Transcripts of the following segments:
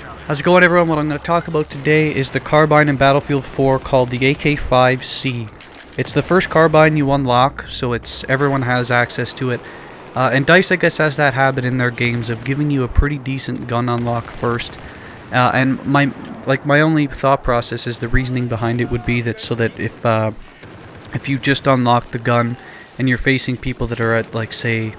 How's it going, everyone? What I'm going to talk about today is the carbine in Battlefield 4 called the AK-5C. It's the first carbine you unlock, so everyone has access to it. And DICE, I guess, has that habit in their games of giving you a pretty decent gun unlock first. And my only thought process is the reasoning behind it would be that so that if you just unlock the gun and you're facing people that are at, like, say,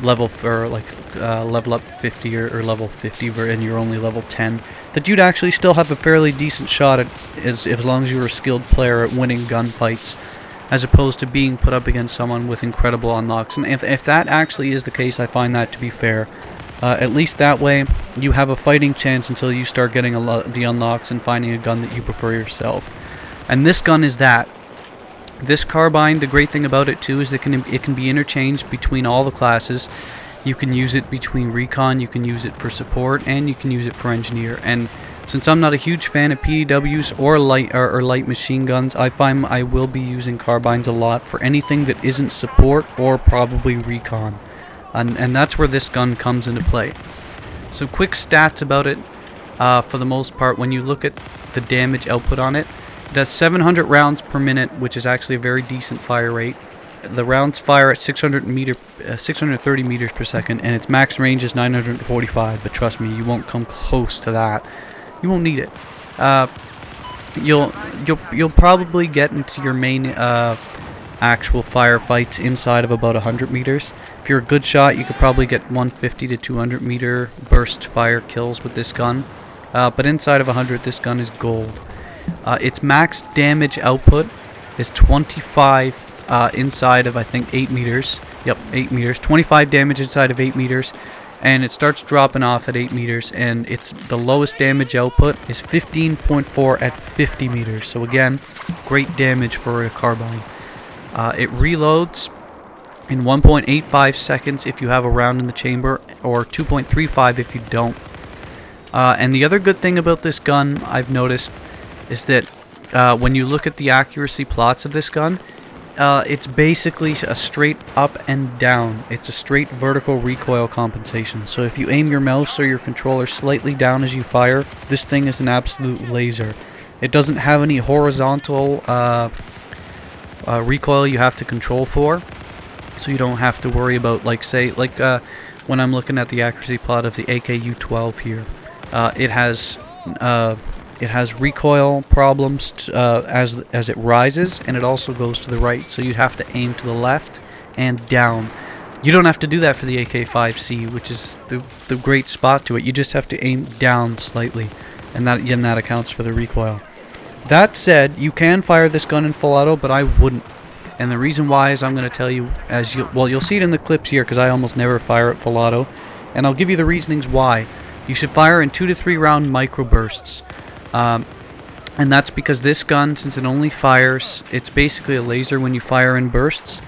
level up 50 or level 50 and you're only level 10, that you'd actually still have a fairly decent shot at as long as you were a skilled player at winning gunfights, as opposed to being put up against someone with incredible unlocks. And if that actually is the case, I find that to be fair. At least that way you have a fighting chance until you start getting the unlocks and finding a gun that you prefer yourself. And this gun is that. This carbine, the great thing about it too is it can be interchanged between all the classes. You can use it between recon, you can use it for support, and you can use it for engineer. And since I'm not a huge fan of PDWs or light machine guns, I find I will be using carbines a lot for anything that isn't support or probably recon. And that's where this gun comes into play. So quick stats about it. For the most part, when you look at the damage output on it, it has 700 rounds per minute, which is actually a very decent fire rate. The rounds fire at 630 meters per second, and its max range is 945. But trust me, you won't come close to that. You won't need it. You'll probably get into your main actual firefights inside of about 100 meters. If you're a good shot, you could probably get 150 to 200 meter burst fire kills with this gun. But inside of 100, this gun is gold. Its max damage output is 25 inside of, I think, 8 meters. Yep, 8 meters. 25 damage inside of 8 meters. And it starts dropping off at 8 meters. And the lowest damage output is 15.4 at 50 meters. So again, great damage for a carbine. It reloads in 1.85 seconds if you have a round in the chamber, or 2.35 if you don't. And the other good thing about this gun, I've noticed, is that when you look at the accuracy plots of this gun, it's basically a straight up and down. It's a straight vertical recoil compensation. So if you aim your mouse or your controller slightly down as you fire, this thing is an absolute laser. It doesn't have any horizontal recoil you have to control for, so you don't have to worry about, like, say, when I'm looking at the accuracy plot of the AKU-12 here, it has recoil problems as it rises, and it also goes to the right, so you have to aim to the left and down. You don't have to do that for the AK-5C, which is the great spot to it. You just have to aim down slightly, and that accounts for the recoil. That said, you can fire this gun in full auto, but I wouldn't. And the reason why is I'm going to tell you, you'll see it in the clips here, because I almost never fire at full auto, and I'll give you the reasonings why. You should fire in 2 to 3 round microbursts. And that's because this gun, since it only fires, it's basically a laser when you fire in bursts.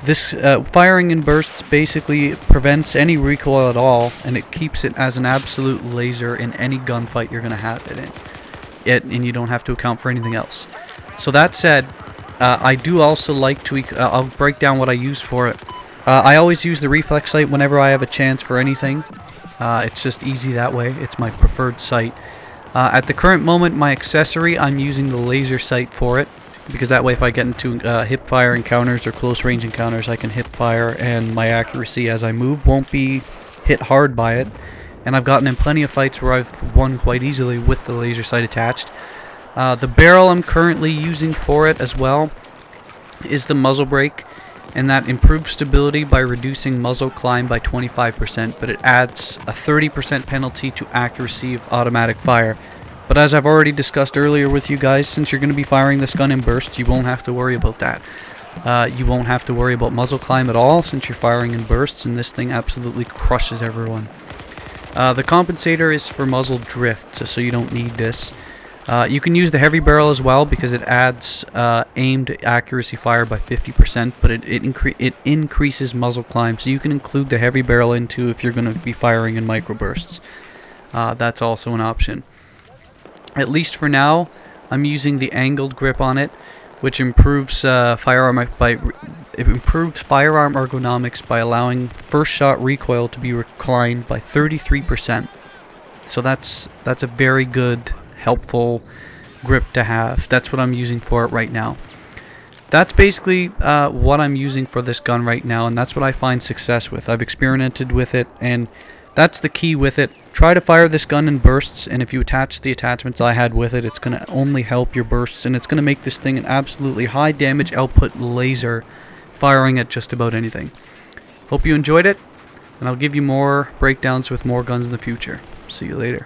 This firing in bursts basically prevents any recoil at all, and it keeps it as an absolute laser in any gunfight you're going to have it in. And you don't have to account for anything else. So that said, I do also like to, I'll break down what I use for it. I always use the reflex sight whenever I have a chance for anything. It's just easy that way. It's my preferred sight. At the current moment, my accessory, I'm using the laser sight for it, because that way if I get into hip fire encounters or close range encounters, I can hip fire, and my accuracy as I move won't be hit hard by it. And I've gotten in plenty of fights where I've won quite easily with the laser sight attached. The barrel I'm currently using for it as well is the muzzle brake, and that improves stability by reducing muzzle climb by 25%, but it adds a 30% penalty to accuracy of automatic fire. But as I've already discussed earlier with you guys, since you're going to be firing this gun in bursts, you won't have to worry about that. You won't have to worry about muzzle climb at all, since you're firing in bursts, and this thing absolutely crushes everyone. The compensator is for muzzle drift, so you don't need this. You can use the heavy barrel as well, because it adds aimed accuracy fire by 50%, but it increases muzzle climb, so you can include the heavy barrel into if you're going to be firing in microbursts. That's also an option. At least for now, I'm using the angled grip on it, which improves firearm ergonomics by allowing first shot recoil to be reclined by 33%. So that's a very good, helpful grip to have. That's what I'm using for it right now. That's basically what I'm using for this gun right now, and that's what I find success with. I've experimented with it, and that's the key with it. Try to fire this gun in bursts, and if you attach the attachments I had with it, it's going to only help your bursts, and it's going to make this thing an absolutely high damage output laser, firing at just about anything. Hope you enjoyed it, and I'll give you more breakdowns with more guns in the future. See you later.